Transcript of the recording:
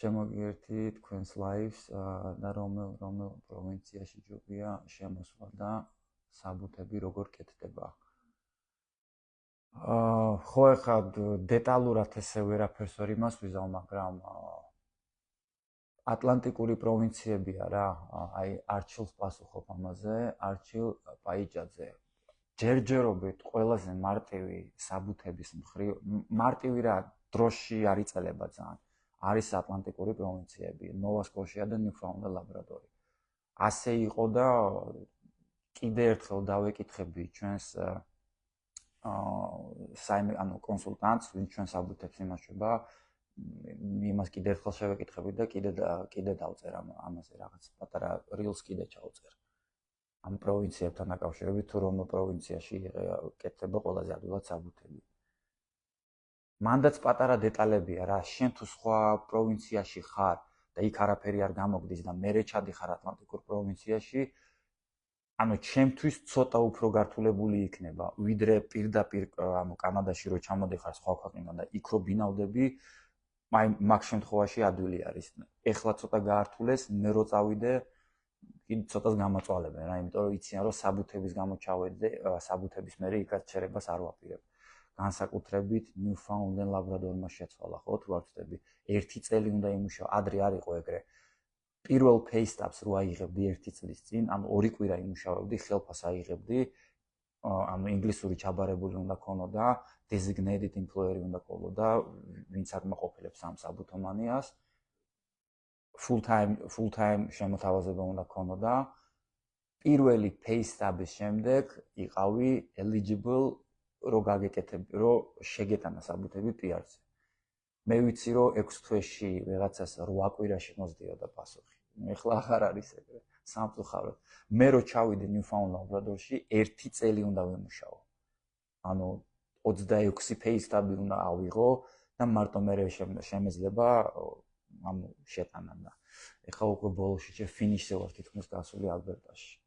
შემოგიერთი თქვენს live-ს და რომელ პროვინციაში ჯობია შემოსვლა და საბუთები როგორ კეთდება. ხო ეხლა დეტალურად ესე ვერაფერს ვერ იმას ვიზავ, მაგრამ ატლანტიკური პროვინციებია რა, აი არჩილს პასუხობ ამაზე, არჩილ პაიჭაძე. ჯერჯერობით ყველაზე მარტივი საბუთების მხრივ, მარტივი რა, დროში არ იწელება ძალიან. არის ატლანტიკური პროვინციები, ნოვა სკოშია და ნიუფაუნდ ლაბრადორი. ასე იყო და კიდე ერთხელ დავეკითხები ჩვენს კონსულტანტს, ვინც ჩვენ საბუთებს იმაშვება, იმას კიდე ერთხელ შევეკითხები და კიდე დავწერ ამაზე რაღაც პატარა რილს კიდე ჩავწერ. ამ პროვინციებთან დაკავშირებით თუ რომელ პროვინციაში კეთდება ყველაზე ადვილად საბუთები. მანდაც პატარა დეტალებია რა, შენ თუ სხვა პროვინციაში ხარ და იქ არაფერი არ გამოგდის და მერე ჩადიხარ ატლანტიკურ პროვინციაში, ანუ ჩემთვის ცოტა უფრო გართულებული იქნება, ვიდრე პირდაპირ კანადაში რო ჩამოდიხარ სხვა ქვეყნიდან და იქ რო ბინავდები, აი მაგ შემთხვევაში ადვილი არის. ეხლა ცოტა გაართულეს, მე რო წავიდე, კიდე ცოტას გამაწვალებენ რა, იმიტომ რომ იციან რომ საბუთების გამო ჩავედე, საბუთების მერე იქაც ჩერებას არ ვაპირებ. განსაკუთრებით ნიუფაუნდ და ლაბრადორმა შეცვალა, ხო, თუ არ ვწდები, 1 წელი უნდა იმუშაო, ადრე არ იყო ეგრე. პირველ pay-stubs რო აიღებდი 1 წლის წინ, ანუ 2 კვირა იმუშავებდი, ხელფას აიღებდი, ანუ ინგლისური ჩაბარებული უნდა ქონოდა, designated employer უნდა ქონოდა, ვინც აკმაყოფილებს ამ საბუთომანიას. full time შემოთავაზება უნდა ქონოდა. პირველი pay-stub-ის შემდეგ იყავი eligible რო გაგეკეთები, რო შეგეტანა საბუთები PR-ზე. მე ვიცი რომ 6 თვეში ვიღაცას 8 კვირაში მოსდიოდა პასუხი. ეხლა აღარ არის ეგრე. სამწუხაროდ. მე რო ჩავიდე ნიუფაუნდ ლაბრადორში 1 წელი უნდა ვიმუშაო. ანუ 26 pay-stub-ი უნდა ავიღო და მარტო მე შემეძლება ამ შეტანა და ეხლა უკვე ბოლოში ფინიშზე ვარ თითქმის გასული ალბერტაში.